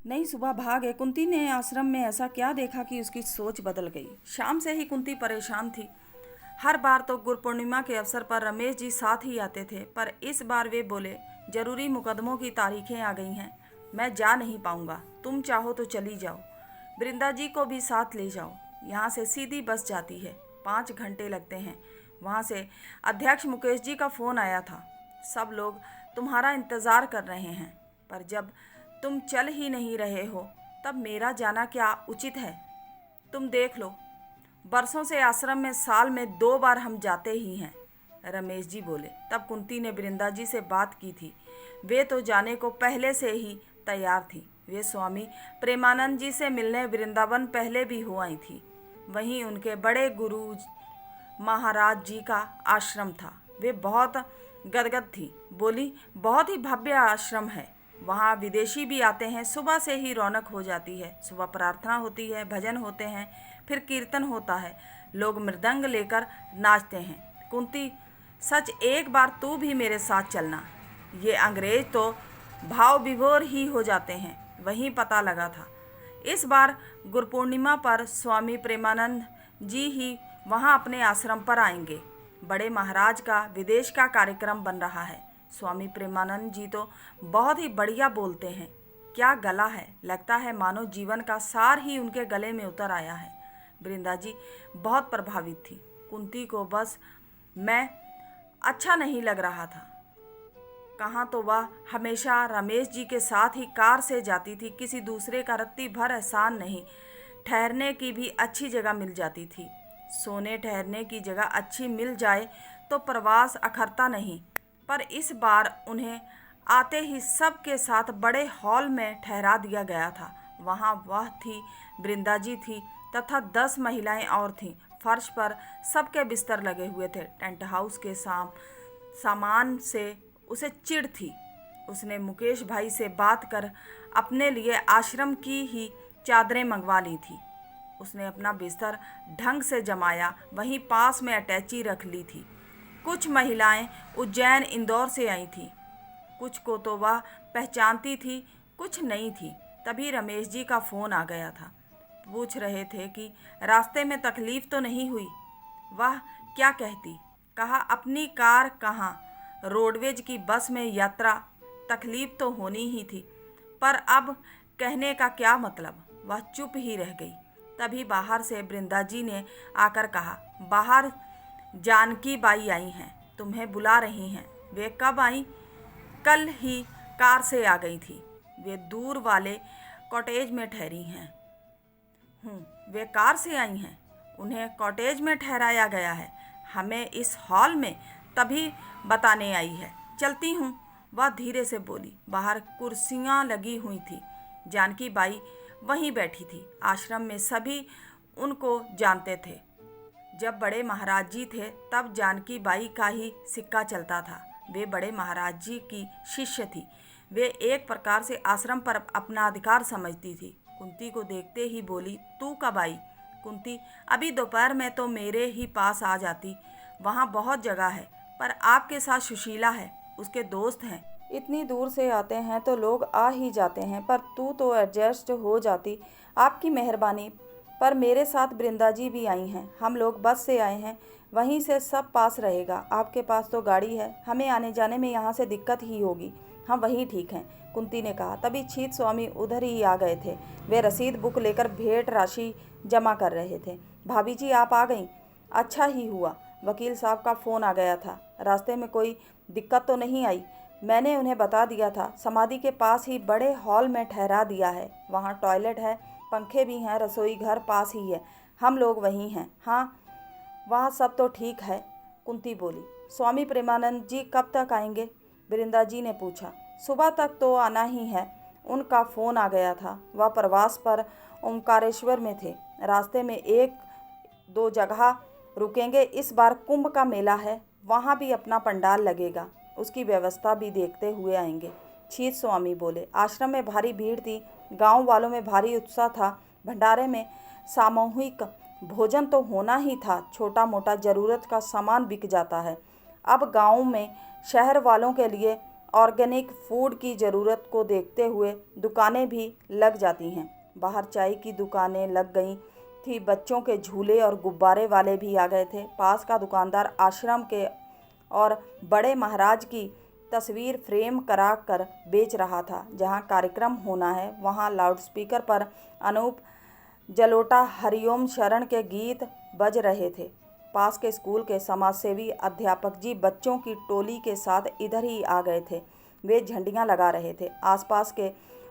नई सुबह भागे कुंती ने आश्रम में ऐसा क्या देखा कि उसकी सोच बदल गई। शाम से ही कुंती परेशान थी। हर बार तो गुरु पूर्णिमा के अवसर पर रमेश जी साथ ही आते थे, पर इस बार वे बोले, जरूरी मुकदमों की तारीखें आ गई हैं, मैं जा नहीं पाऊंगा, तुम चाहो तो चली जाओ। वृंदा जी को भी साथ ले जाओ, यहाँ से सीधी बस जाती है, 5 घंटे लगते हैं। वहाँ से अध्यक्ष मुकेश जी का फ़ोन आया था, सब लोग तुम्हारा इंतज़ार कर रहे हैं, पर जब तुम चल ही नहीं रहे हो तब मेरा जाना क्या उचित है। तुम देख लो, बरसों से आश्रम में साल में 2 बार हम जाते ही हैं। रमेश जी बोले। तब कुंती ने वृंदा जी से बात की थी, वे तो जाने को पहले से ही तैयार थी। वे स्वामी प्रेमानंद जी से मिलने वृंदावन पहले भी हो आई थी। वहीं उनके बड़े गुरु महाराज जी का आश्रम था। वे बहुत गदगद थी, बोली, बहुत ही भव्य आश्रम है, वहाँ विदेशी भी आते हैं। सुबह से ही रौनक हो जाती है, सुबह प्रार्थना होती है, भजन होते हैं, फिर कीर्तन होता है, लोग मृदंग लेकर नाचते हैं। कुंती, सच एक बार तू भी मेरे साथ चलना। ये अंग्रेज तो भाव विभोर ही हो जाते हैं, वहीं पता लगा था। इस बार गुरु पूर्णिमा पर स्वामी प्रेमानंद जी ही वहाँ अपने आश्रम पर आएंगे। बड़े महाराज का विदेश का कार्यक्रम बन रहा है। स्वामी प्रेमानंद जी तो बहुत ही बढ़िया बोलते हैं, क्या गला है, लगता है मानो जीवन का सार ही उनके गले में उतर आया है। वृंदा जी बहुत प्रभावित थी। कुंती को बस मैं अच्छा नहीं लग रहा था। कहाँ तो वह हमेशा रमेश जी के साथ ही कार से जाती थी, किसी दूसरे का रत्ती भर एहसान नहीं। ठहरने की भी अच्छी जगह मिल जाती थी। सोने ठहरने की जगह अच्छी मिल जाए तो प्रवास अखरता नहीं, पर इस बार उन्हें आते ही सबके साथ बड़े हॉल में ठहरा दिया गया था। वहाँ वह थी, वृंदा जी थी तथा 10 महिलाएं और थीं। फर्श पर सबके बिस्तर लगे हुए थे। टेंट हाउस के सामान से उसे चिढ़ थी। उसने मुकेश भाई से बात कर अपने लिए आश्रम की ही चादरें मंगवा ली थी। उसने अपना बिस्तर ढंग से जमाया, वहीं पास में अटैची रख ली थी। कुछ महिलाएं उज्जैन इंदौर से आई थीं, कुछ को तो वह पहचानती थी, कुछ नहीं थी। तभी रमेश जी का फ़ोन आ गया था। पूछ रहे थे कि रास्ते में तकलीफ़ तो नहीं हुई। वह क्या कहती, कहा अपनी कार कहाँ, रोडवेज की बस में यात्रा, तकलीफ़ तो होनी ही थी, पर अब कहने का क्या मतलब। वह चुप ही रह गई। तभी बाहर से वृंदा जी ने आकर कहा, बाहर जानकी बाई आई हैं, तुम्हें बुला रही हैं। वे कब आई? कल ही कार से आ गई थी। वे दूर वाले कॉटेज में ठहरी हैं। वे कार से आई हैं, उन्हें कॉटेज में ठहराया गया है, हमें इस हॉल में तभी बताने आई है। चलती हूँ, वह धीरे से बोली। बाहर कुर्सियाँ लगी हुई थी। जानकी बाई वहीं बैठी थी। आश्रम में सभी उनको जानते थे। जब बड़े महाराज जी थे तब जानकी बाई का ही सिक्का चलता था। वे बड़े महाराज जी की शिष्य थी। वे एक प्रकार से आश्रम पर अपना अधिकार समझती थी। कुंती को देखते ही बोली, तू कब आई? कुंती, अभी दोपहर में तो मेरे ही पास आ जाती, वहाँ बहुत जगह है, पर आपके साथ सुशीला है, उसके दोस्त हैं। इतनी दूर से आते हैं तो लोग आ ही जाते हैं, पर तू तो एडजस्ट हो जाती, आपकी मेहरबानी। पर मेरे साथ वृंदा जी भी आई हैं, हम लोग बस से आए हैं, वहीं से सब पास रहेगा। आपके पास तो गाड़ी है, हमें आने जाने में यहाँ से दिक्कत ही होगी। हम वहीं ठीक हैं, कुंती ने कहा। तभी छीत स्वामी उधर ही आ गए थे। वे रसीद बुक लेकर भेंट राशि जमा कर रहे थे। भाभी जी आप आ गईं, अच्छा ही हुआ। वकील साहब का फ़ोन आ गया था, रास्ते में कोई दिक्कत तो नहीं आई? मैंने उन्हें बता दिया था, समाधि के पास ही बड़े हॉल में ठहरा दिया है, वहाँ टॉयलेट है, पंखे भी हैं, रसोई घर पास ही है, हम लोग वहीं हैं। हाँ, वहाँ सब तो ठीक है, कुंती बोली। स्वामी प्रेमानंद जी कब तक आएंगे? वृंदा जी ने पूछा। सुबह तक तो आना ही है, उनका फ़ोन आ गया था। वह प्रवास पर ओंकारेश्वर में थे, रास्ते में 1-2 जगह रुकेंगे। इस बार कुंभ का मेला है, वहाँ भी अपना पंडाल लगेगा, उसकी व्यवस्था भी देखते हुए आएंगे। छीत स्वामी बोले। आश्रम में भारी भीड़ थी, गांव वालों में भारी उत्साह था। भंडारे में सामूहिक भोजन तो होना ही था, छोटा मोटा ज़रूरत का सामान बिक जाता है। अब गांव में शहर वालों के लिए ऑर्गेनिक फूड की ज़रूरत को देखते हुए दुकानें भी लग जाती हैं। बाहर चाय की दुकानें लग गई थी, बच्चों के झूले और गुब्बारे वाले भी आ गए थे। पास का दुकानदार आश्रम के और बड़े महाराज की तस्वीर फ्रेम करा कर बेच रहा था। जहाँ कार्यक्रम होना है वहाँ लाउडस्पीकर पर अनूप जलोटा हरिओम शरण के गीत बज रहे थे। पास के स्कूल के समाजसेवी अध्यापक जी बच्चों की टोली के साथ इधर ही आ गए थे। वे झंडियाँ लगा रहे थे। आसपास के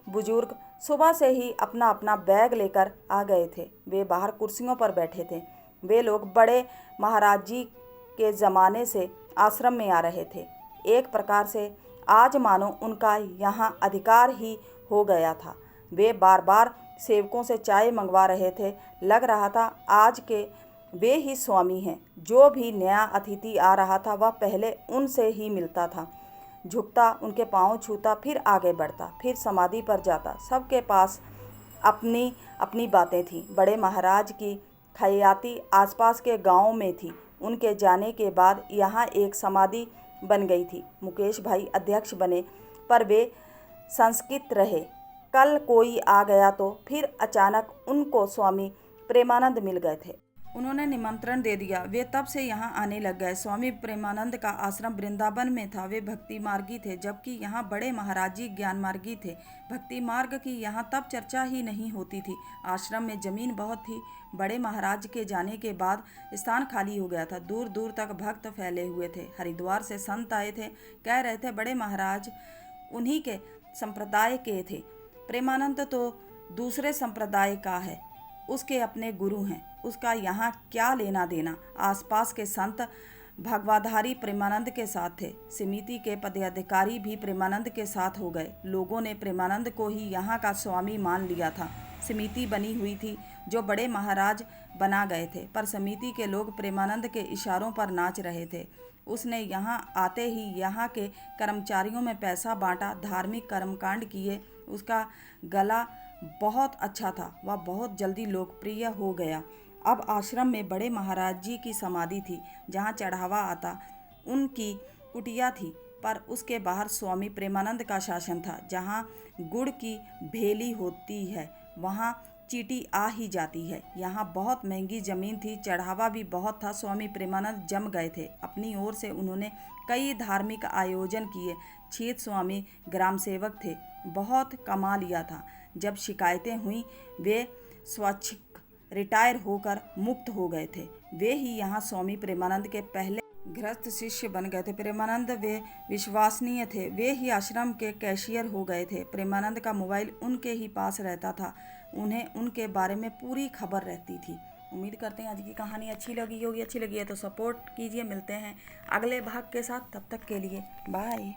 बुजुर्ग सुबह से ही अपना अपना बैग लेकर आ गए थे। वे बाहर कुर्सियों पर बैठे थे। वे लोग बड़े महाराज जी के ज़माने से आश्रम में आ रहे थे। एक प्रकार से आज मानो उनका यहाँ अधिकार ही हो गया था। वे बार बार सेवकों से चाय मंगवा रहे थे। लग रहा था आज के वे ही स्वामी हैं। जो भी नया अतिथि आ रहा था वह पहले उनसे ही मिलता था, झुकता, उनके पाँव छूता, फिर आगे बढ़ता, फिर समाधि पर जाता। सबके पास अपनी अपनी बातें थीं। बड़े महाराज की खयाती आसपास के गाँव में थी। उनके जाने के बाद यहाँ एक समाधि बन गई थी। मुकेश भाई अध्यक्ष बने, पर वे संस्कृत रहे। कल कोई आ गया तो फिर अचानक उनको स्वामी प्रेमानंद मिल गए थे। उन्होंने निमंत्रण दे दिया। वे तब से यहाँ आने लग गए। स्वामी प्रेमानंद का आश्रम वृंदावन में था। वे भक्ति मार्गी थे, जबकि यहाँ बड़े महाराज जी ज्ञान मार्गी थे। भक्ति मार्ग की यहाँ तब चर्चा ही नहीं होती थी। आश्रम में जमीन बहुत थी। बड़े महाराज के जाने के बाद स्थान खाली हो गया था। दूर दूर तक भक्त फैले हुए थे। हरिद्वार से संत आए थे, कह रहे थे बड़े महाराज उन्हीं के संप्रदाय के थे। प्रेमानंद तो दूसरे संप्रदाय का है, उसके अपने गुरु हैं, उसका यहाँ क्या लेना देना। आसपास के संत भगवाधारी प्रेमानंद के साथ थे। समिति के पदाधिकारी भी प्रेमानंद के साथ हो गए। लोगों ने प्रेमानंद को ही यहाँ का स्वामी मान लिया था। समिति बनी हुई थी जो बड़े महाराज बना गए थे, पर समिति के लोग प्रेमानंद के इशारों पर नाच रहे थे। उसने यहाँ आते ही यहाँ के कर्मचारियों में पैसा बांटा, धार्मिक कर्मकांड किए। उसका गला बहुत अच्छा था, वह बहुत जल्दी लोकप्रिय हो गया। अब आश्रम में बड़े महाराज जी की समाधि थी, जहाँ चढ़ावा आता। उनकी कुटिया थी, पर उसके बाहर स्वामी प्रेमानंद का शासन था। जहाँ गुड़ की भेली होती है वहाँ चींटी आ ही जाती है। यहाँ बहुत महंगी ज़मीन थी, चढ़ावा भी बहुत था। स्वामी प्रेमानंद जम गए थे। अपनी ओर से उन्होंने कई धार्मिक आयोजन किए। छीत स्वामी ग्राम सेवक थे, बहुत कमा लिया था। जब शिकायतें हुई वे स्वैच्छिक रिटायर होकर मुक्त हो गए थे। वे ही यहाँ स्वामी प्रेमानंद के पहले गृहस्थ शिष्य बन गए थे। प्रेमानंद वे विश्वसनीय थे। वे ही आश्रम के कैशियर हो गए थे। प्रेमानंद का मोबाइल उनके ही पास रहता था। उन्हें उनके बारे में पूरी खबर रहती थी। उम्मीद करते हैं आज की कहानी अच्छी लगी होगी। अच्छी लगी है तो सपोर्ट कीजिए। मिलते हैं अगले भाग के साथ, तब तक के लिए बाय।